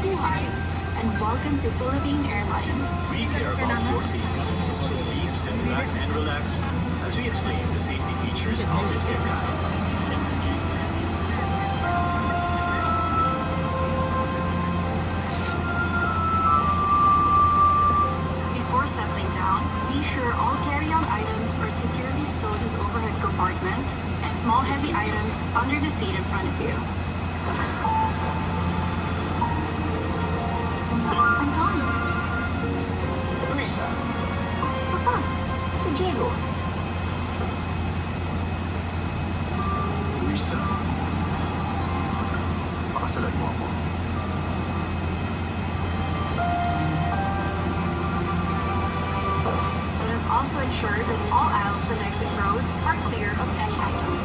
Buhay, and welcome to Philippine Airlines. We care about your safety, so please sit back and relax as we explain the safety features of this aircraft. Before settling down, be sure all carry-on items are securely stowed in the overhead compartment and small heavy items under the seat in front of you. I'm done. Luisa, Papa, si Diego. Luisa, pakasalan mo ako. Let us also ensure that all aisles and exit rows are clear of any items.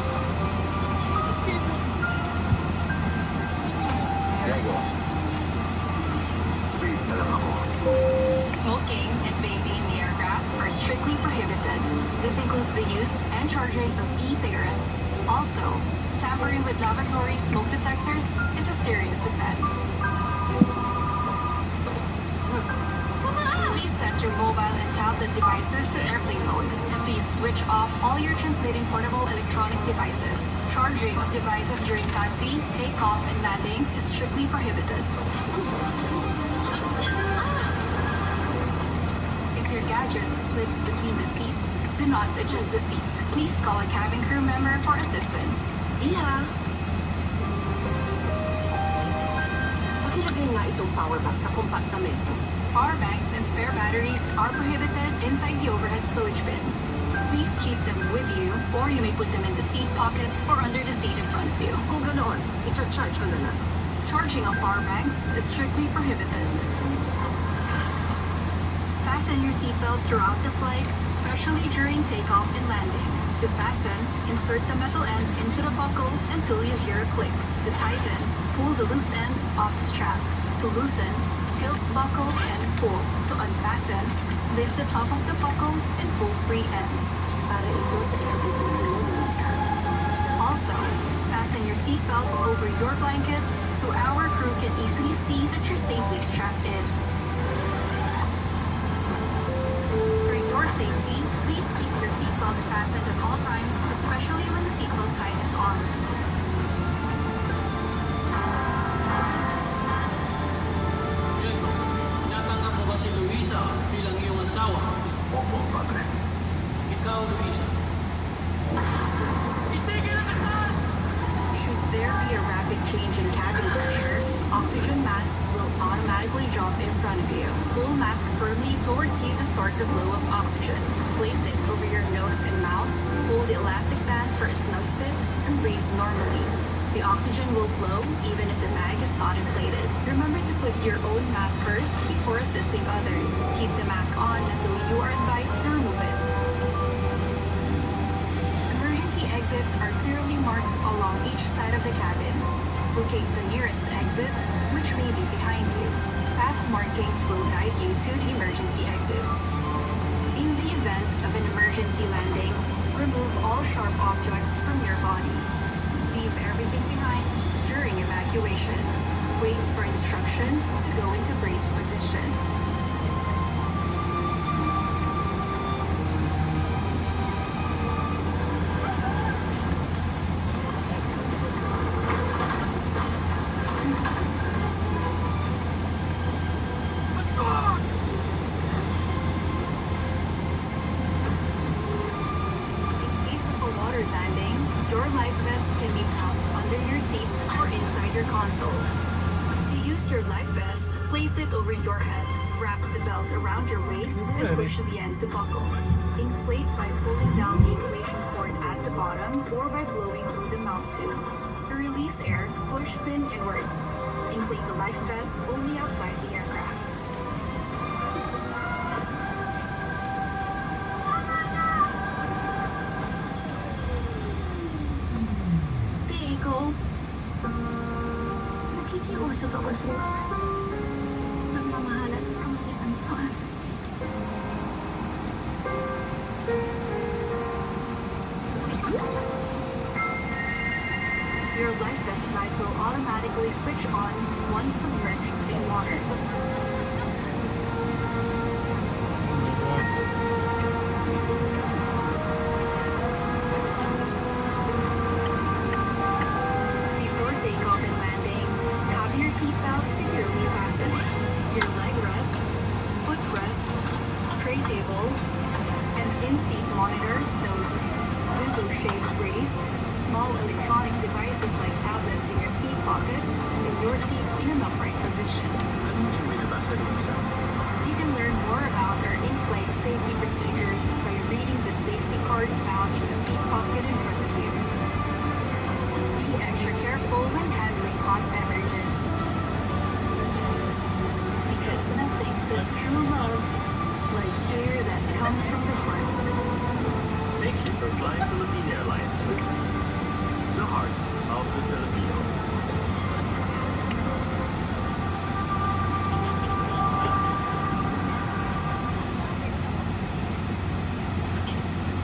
Diego, free na lang ako. Smoking and vaping in the aircraft are strictly prohibited. This includes the use and charging of e-cigarettes. Also, tampering with lavatory smoke detectors is a serious offense. Please set your mobile and tablet devices to airplane mode, and please switch off all your transmitting portable electronic devices. Charging of devices during taxi, takeoff, and landing is strictly prohibited. If your gadget slips between the seats, do not adjust the seat. Please call a cabin crew member for assistance. Iha! Pakilagay nga itong power bank sa kompartamento. Power banks and spare batteries are prohibited inside the overhead stowage bins. Please keep them with you, or you may put them in the seat pockets or under the seat in front of you. Kung ganoon, i-charge ko na lang. Charging of power banks is strictly prohibited. Fasten your seatbelt throughout the flight, especially during takeoff and landing. To fasten, insert the metal end into the buckle until you hear a click. To tighten, pull the loose end off the strap. To loosen, tilt buckle and pull. To unfasten, lift the top of the buckle and pull free end. Para ito sa ikabubuti mo, Luisa. Also, fasten your seatbelt over your blanket so our crew can easily see that you're safely strapped in. For your safety, please keep your seatbelt fastened at all times, especially when the seatbelt sign is on. Tinatanggap mo ba si Luisa bilang iyong asawa? Opo, padre. Ikaw, Luisa. Itigil ang kasal! Should there be a rapid change in cabin pressure, oxygen masks will automatically drop in front of you. Pull mask firmly towards you to start the flow of oxygen. Place it over your nose and mouth, hold the elastic band for a snug fit, and breathe normally. The oxygen will flow even if the bag is not inflated. Remember to put your own mask first before assisting others. Keep the mask on until you are advised to remove it. Emergency exits are clearly marked along each side of the cabin. Locate the nearest exit, which may be behind you. Path markings will guide you to the emergency exits. In the event of an emergency landing, remove all sharp objects from your body. Leave everything behind during evacuation. Wait for instructions to go into brace position. In case of a water landing, your life vest can be found under your seats or inside your console. To use your life vest, place it over your head. Wrap the belt around your waist and push the end to buckle. Inflate by pulling down the inflation cord at the bottom or by blowing through the mouth tube. To release air, push pin inwards. Inflate the life vest only outside the aircraft. Diego, nakikiusap ako sa nagmamahalan ng pangyayang to. Your life vest light will automatically automatically switch on once submerged in water. Before takeoff and landing, have your seatbelt securely fastened, your leg rest, footrest, tray table, and in-seat monitor stowed, window-shade raised, small electronic devices like tablets in your seat pocket, and your seat in an upright position. Anyway, the basa Luisa. You can learn more about our in-flight safety procedures by reading the safety card found in the seat pocket in front of you. Be extra careful when handling hot beverages. Because nothing says true love like air that comes from the